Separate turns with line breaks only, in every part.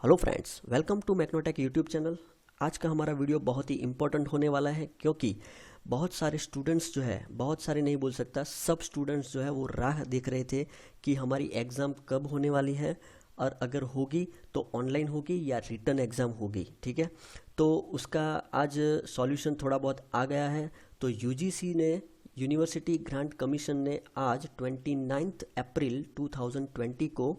Hello friends, welcome to Macnotech YouTube channel. आज का हमारा वीडियो बहुत ही इम्पोर्टेंट होने वाला है क्योंकि बहुत सारे स्टूडेंट्स जो है, बहुत सारे नहीं बोल सकता, सब स्टूडेंट्स जो है वो राह देख रहे थे कि हमारी एग्ज़ाम कब होने वाली है और अगर होगी तो ऑनलाइन होगी या रिटर्न एग्ज़ाम होगी। ठीक है, तो उसका आज सॉल्यूशन थोड़ा बहुत आ गया है। तो यूजीसी ने, यूनिवर्सिटी ग्रांट कमीशन ने आज 29 अप्रैल 2020 को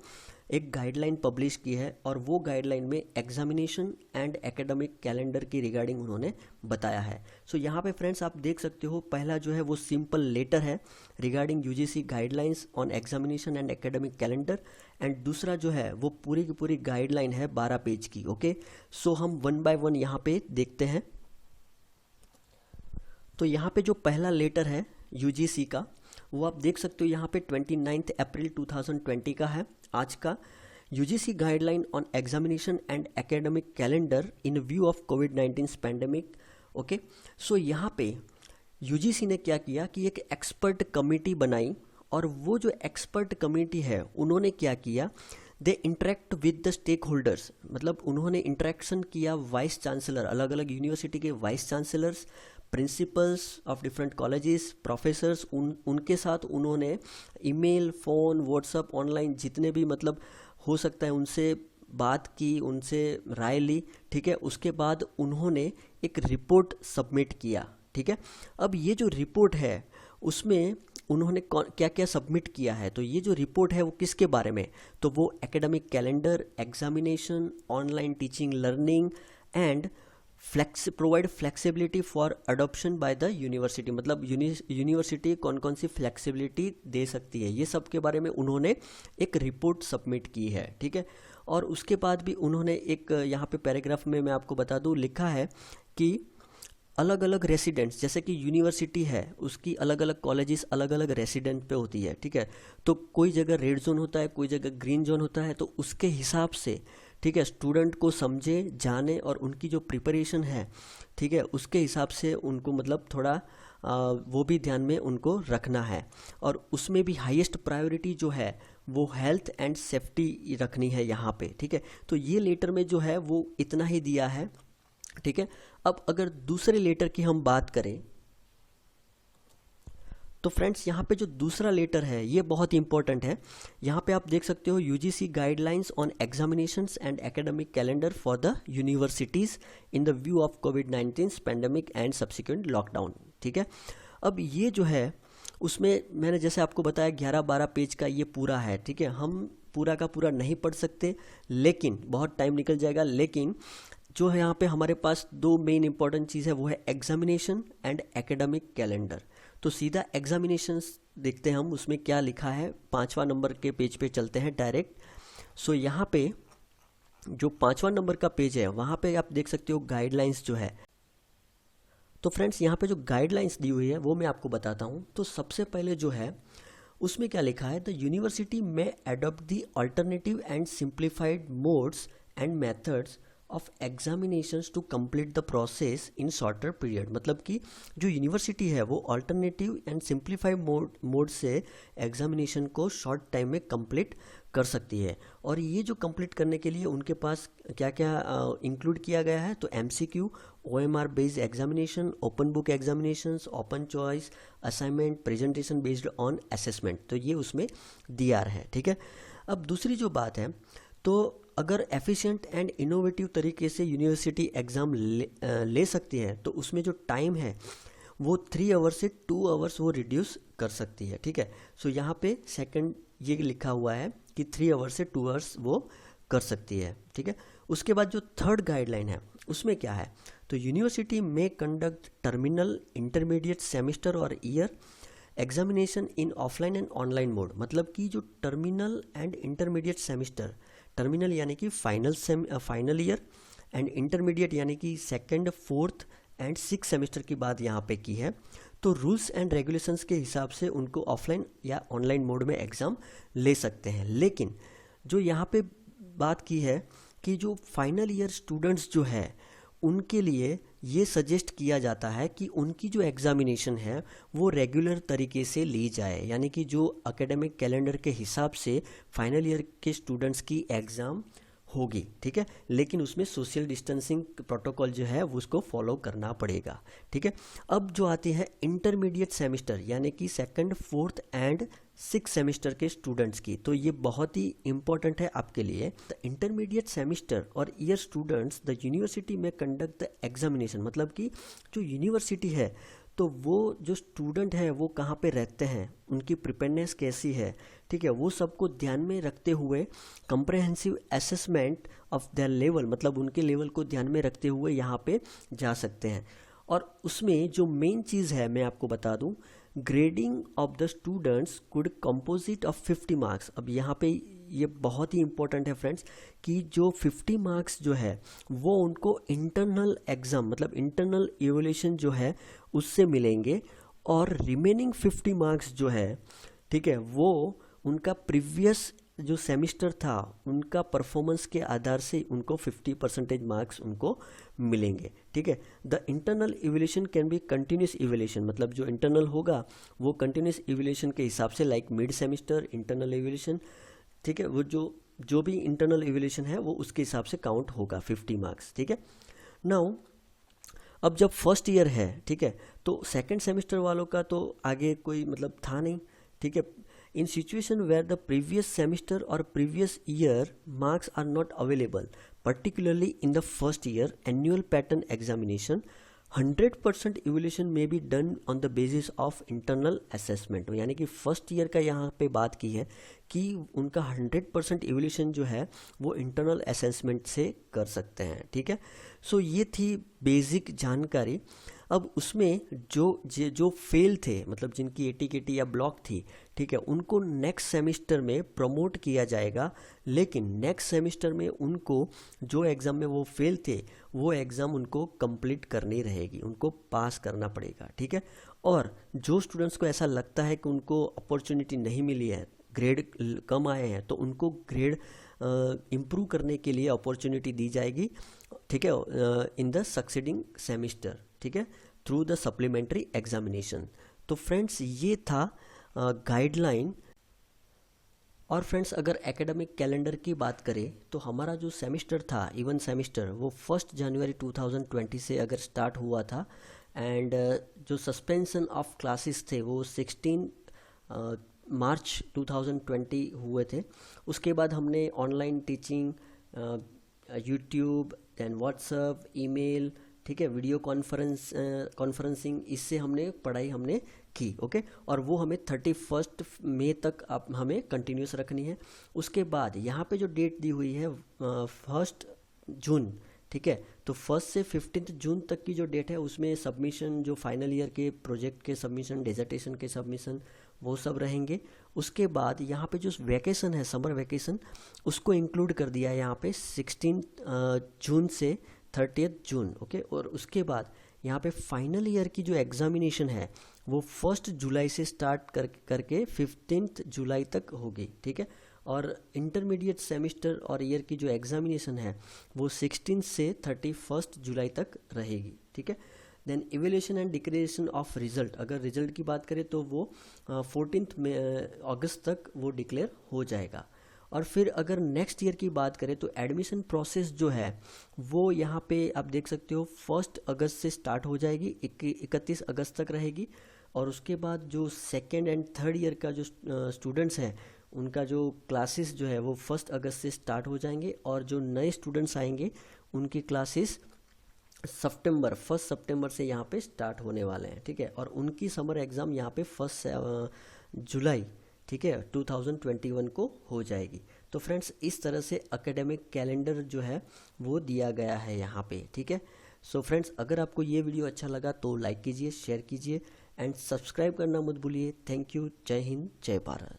एक गाइडलाइन पब्लिश की है और वो गाइडलाइन में एग्जामिनेशन एंड एकेडमिक कैलेंडर की रिगार्डिंग उन्होंने बताया है। सो यहाँ पे फ्रेंड्स आप देख सकते हो, पहला जो है वो सिंपल लेटर है regarding UGC guidelines on examination and academic calendar, and दूसरा जो है वो पूरी की पूरी गाइडलाइन है 12 पेज की। ओके, सो हम वन बाय वन यहाँ पे देखते हैं। तो यहाँ पे जो पहला लेटर है यूजीसी का, वो आप देख सकते हो यहाँ पे 29 अप्रैल 2020 का है आज का। UGC guideline on examination and academic calendar in view of कोविड-19 पैंडेमिक। ओके, सो यहाँ पे यूजीसी ने क्या किया कि एक एक्सपर्ट कमेटी बनाई और वो जो एक्सपर्ट कमेटी है उन्होंने क्या किया, they interact with the stakeholders, मतलब उन्होंने इंटरेक्शन किया वाइस चांसलर, अलग अलग यूनिवर्सिटी के vice chancellors, principals of different colleges, professors, उनके साथ उन्होंने ईमेल, फ़ोन, व्हाट्सअप, ऑनलाइन जितने भी मतलब हो सकता है उनसे बात की, उनसे राय ली। ठीक है, उसके बाद उन्होंने एक रिपोर्ट सबमिट किया। ठीक है, अब ये जो रिपोर्ट है उसमें उन्होंने क्या क्या सबमिट किया है, तो ये जो रिपोर्ट है वो किसके बारे में, तो वो academic calendar, examination, online teaching learning and provide flexibility for adoption by the university, मतलब यूनिवर्सिटी कौन कौन सी फ्लेक्सिबिलिटी दे सकती है, ये सब के बारे में उन्होंने एक रिपोर्ट सबमिट की है। ठीक है, और उसके बाद भी उन्होंने एक यहाँ पे पैराग्राफ में मैं आपको बता दूँ लिखा है कि अलग अलग रेसिडेंट्स, जैसे कि यूनिवर्सिटी है उसकी अलग अलग कॉलेजेस अलग अलग रेसिडेंट पे होती है। ठीक है, तो कोई जगह रेड जोन होता है, कोई जगह ग्रीन जोन होता है, तो उसके हिसाब से ठीक है स्टूडेंट को समझे, जाने और उनकी जो प्रिपरेशन है, ठीक है, उसके हिसाब से उनको मतलब थोड़ा वो भी ध्यान में उनको रखना है। और उसमें भी हाईएस्ट प्रायोरिटी जो है वो हेल्थ एंड सेफ्टी रखनी है यहाँ पे। ठीक है, तो ये लेटर में जो है वो इतना ही दिया है। ठीक है, अब अगर दूसरे लेटर की हम बात करें तो फ्रेंड्स यहाँ पे जो दूसरा लेटर है ये बहुत इंपॉर्टेंट है। यहाँ पे आप देख सकते हो UGC guidelines on examinations and academic calendar for the universities in the view of कोविड-19 पैंडेमिक एंड सब्सिक्वेंट लॉकडाउन। ठीक है, अब ये जो है उसमें मैंने जैसे आपको बताया 11-12 पेज का ये पूरा है। ठीक है, हम पूरा का पूरा नहीं पढ़ सकते, लेकिन बहुत टाइम निकल जाएगा, लेकिन जो है यहाँ पे हमारे पास दो मेन इंपॉर्टेंट चीज़ है, वो है एग्जामिनेशन एंड एकेडमिक कैलेंडर। तो सीधा एग्जामिनेशंस देखते हैं हम, उसमें क्या लिखा है। 5वां नंबर के पेज पे चलते हैं डायरेक्ट। सो यहाँ पे जो 5वां नंबर का पेज है वहाँ पे आप देख सकते हो गाइडलाइंस जो है। तो फ्रेंड्स यहाँ पे जो गाइडलाइंस दी हुई है वो मैं आपको बताता हूँ। तो सबसे पहले जो है उसमें क्या लिखा है, द यूनिवर्सिटी में adopt the alternative and simplified modes and methods of examinations to complete the process in shorter period, मतलब कि जो यूनिवर्सिटी है वो अल्टरनेटिव एंड सिंप्लीफाइड मोड से एग्जामिनेशन को शॉर्ट टाइम में कंप्लीट कर सकती है। और ये जो कंप्लीट करने के लिए उनके पास क्या क्या इंक्लूड किया गया है, तो MCQ, OMR based examination, open book examinations, open choice assignment, presentation based on assessment, तो ये उसमें दिया है। ठीक है, अब दूसरी जो बात है, तो अगर एफिशिएंट एंड इनोवेटिव तरीके से यूनिवर्सिटी एग्ज़ाम ले सकती है तो उसमें जो टाइम है वो 3 आवर्स से 2 आवर्स वो रिड्यूस कर सकती है। ठीक है, सो यहाँ पे सेकंड ये लिखा हुआ है कि 3 आवर्स से 2 आवर्स वो कर सकती है। ठीक है, उसके बाद जो थर्ड गाइडलाइन है उसमें क्या है, तो यूनिवर्सिटी में कंडक्ट टर्मिनल, इंटरमीडिएट सेमेस्टर और year examination in offline and online mode, मतलब कि जो terminal and intermediate semester, terminal यानी कि फाइनल ईयर एंड इंटरमीडिएट यानी कि सेकंड, फोर्थ एंड 6 सेमेस्टर की बात यहाँ पे की है, तो रूल्स एंड रेगुलेशंस के हिसाब से उनको ऑफलाइन या ऑनलाइन मोड में एग्ज़ाम ले सकते हैं। लेकिन जो यहाँ पे बात की है कि जो फाइनल ईयर स्टूडेंट्स जो है उनके लिए ये सजेस्ट किया जाता है कि उनकी जो एग्ज़ामिनेशन है वो रेगुलर तरीके से ली जाए, यानी कि जो एकेडमिक कैलेंडर के हिसाब से फाइनल ईयर के स्टूडेंट्स की एग्ज़ाम होगी, ठीक है, लेकिन उसमें सोशल डिस्टेंसिंग प्रोटोकॉल जो है वो उसको फॉलो करना पड़ेगा, ठीक है। अब जो आते हैं इंटरमीडिएट सेमेस्टर यानी कि सेकंड, फोर्थ एंड 6 सेमेस्टर के स्टूडेंट्स की, तो ये बहुत ही इंपॉर्टेंट है आपके लिए। द इंटरमीडिएट सेमेस्टर और ईयर स्टूडेंट्स द यूनिवर्सिटी में कंडक्ट द एग्जामिनेशन, मतलब कि जो यूनिवर्सिटी है तो वो जो स्टूडेंट है वो कहाँ पे रहते हैं, उनकी प्रिपेयरनेस कैसी है, ठीक है, वो सबको ध्यान में रखते हुए comprehensive assessment of their level, मतलब उनके लेवल को ध्यान में रखते हुए यहाँ पे जा सकते हैं। और उसमें जो मेन चीज़ है मैं आपको बता दूं, grading of the students could composite of 50 marks. अब यहाँ पे ये बहुत ही इंपॉर्टेंट है फ्रेंड्स कि जो 50 मार्क्स जो है वो उनको इंटरनल एग्ज़ाम मतलब इंटरनल इवैल्यूएशन जो है उससे मिलेंगे, और रिमेनिंग 50 मार्क्स जो है, ठीक है, वो उनका प्रीवियस जो सेमिस्टर था उनका परफॉर्मेंस के आधार से उनको 50% मार्क्स उनको मिलेंगे, ठीक है। The internal evaluation can be continuous evaluation, मतलब जो इंटरनल होगा वो कंटिन्यूस इवैल्यूएशन के हिसाब से, like mid semester internal evaluation, ठीक है, वो जो भी इंटरनल इवैल्यूएशन है वो उसके हिसाब से काउंट होगा 50 मार्क्स, ठीक है। नाउ अब जब फर्स्ट ईयर है, ठीक है, तो सेकंड सेमेस्टर वालों का तो आगे कोई मतलब था नहीं, ठीक है। In situation where the previous semester or previous year marks are not available, particularly in the first year annual pattern examination, 100% evaluation may be done on the basis of internal assessment। यानी कि first year का यहाँ पे बात की है कि उनका 100% evaluation जो है वो इंटरनल असेसमेंट से कर सकते हैं, ठीक है। सो ये थी बेसिक जानकारी। अब उसमें जो फेल थे, मतलब जिनकी एटीकेटी या ब्लॉक थी, ठीक है, उनको नेक्स्ट सेमेस्टर में प्रमोट किया जाएगा, लेकिन नेक्स्ट सेमेस्टर में उनको जो एग्ज़ाम में वो फेल थे वो एग्ज़ाम उनको कंप्लीट करनी रहेगी, उनको पास करना पड़ेगा, ठीक है। और जो स्टूडेंट्स को ऐसा लगता है कि उनको अपॉर्चुनिटी नहीं मिली है, ग्रेड कम आए हैं, तो उनको ग्रेड इम्प्रूव करने के लिए अपॉर्चुनिटी दी जाएगी, ठीक है, इन द सक्सीडिंग सेमेस्टर, ठीक है, थ्रू द सप्लीमेंट्री एग्जामिनेशन। तो फ्रेंड्स ये था गाइडलाइन। और फ्रेंड्स अगर एकेडमिक कैलेंडर की बात करें तो हमारा जो सेमेस्टर था, इवन सेमेस्टर, वो 1 जनवरी 2020 से अगर स्टार्ट हुआ था, एंड जो सस्पेंशन ऑफ क्लासेस थे वो 16 मार्च 2020 हुए थे। उसके बाद हमने online teaching, YouTube, then WhatsApp, email, ठीक है, वीडियो कॉन्फ्रेंसिंग, इससे हमने पढ़ाई हमने की, ओके। और वो हमें 31 मई तक आप हमें कंटिन्यूस रखनी है। उसके बाद यहाँ पे जो डेट दी हुई है 1 जून, ठीक है, तो 1 से 15 जून तक की जो डेट है उसमें सबमिशन, जो फाइनल ईयर के प्रोजेक्ट के सबमिशन, डिसर्टेशन के सबमिशन, वो सब रहेंगे। उसके बाद यहाँ पे जो वैकेशन है, समर वैकेशन, उसको इंक्लूड कर दिया है यहाँ पे 16 जून से 30 जून, ओके। और उसके बाद यहाँ पे फाइनल ईयर की जो एग्जामिनेशन है वो 1 जुलाई से स्टार्ट करके 15 जुलाई तक होगी, ठीक है। और इंटरमीडिएट सेमेस्टर और ईयर की जो एग्जामिनेशन है वो 16 से 31 जुलाई तक रहेगी, ठीक है। Then evaluation and declaration of result, अगर रिजल्ट की बात करें तो वो 14 अगस्त तक वो डिक्लेयर हो जाएगा। और फिर अगर नेक्स्ट ईयर की बात करें तो एडमिशन प्रोसेस जो है वो यहाँ पे आप देख सकते हो 1 अगस्त से स्टार्ट हो जाएगी, 31 अगस्त तक रहेगी। और उसके बाद जो सेकेंड एंड थर्ड ईयर का जो स्टूडेंट्स हैं उनका जो क्लासेस जो है वो 1 अगस्त से स्टार्ट हो जाएंगे, और जो नए स्टूडेंट्स आएंगे उनकी क्लासेस 1 सितंबर से यहाँ पे स्टार्ट होने वाले हैं, ठीक है। और उनकी समर एग्ज़ाम यहाँ पे 1 जुलाई, ठीक है, 2021 को हो जाएगी। तो फ्रेंड्स इस तरह से एकेडमिक कैलेंडर जो है वो दिया गया है यहाँ पे, ठीक है। सो फ्रेंड्स अगर आपको ये वीडियो अच्छा लगा तो लाइक कीजिए, शेयर कीजिए एंड सब्सक्राइब करना मत भूलिए। Thank you. जय हिंद, जय भारत।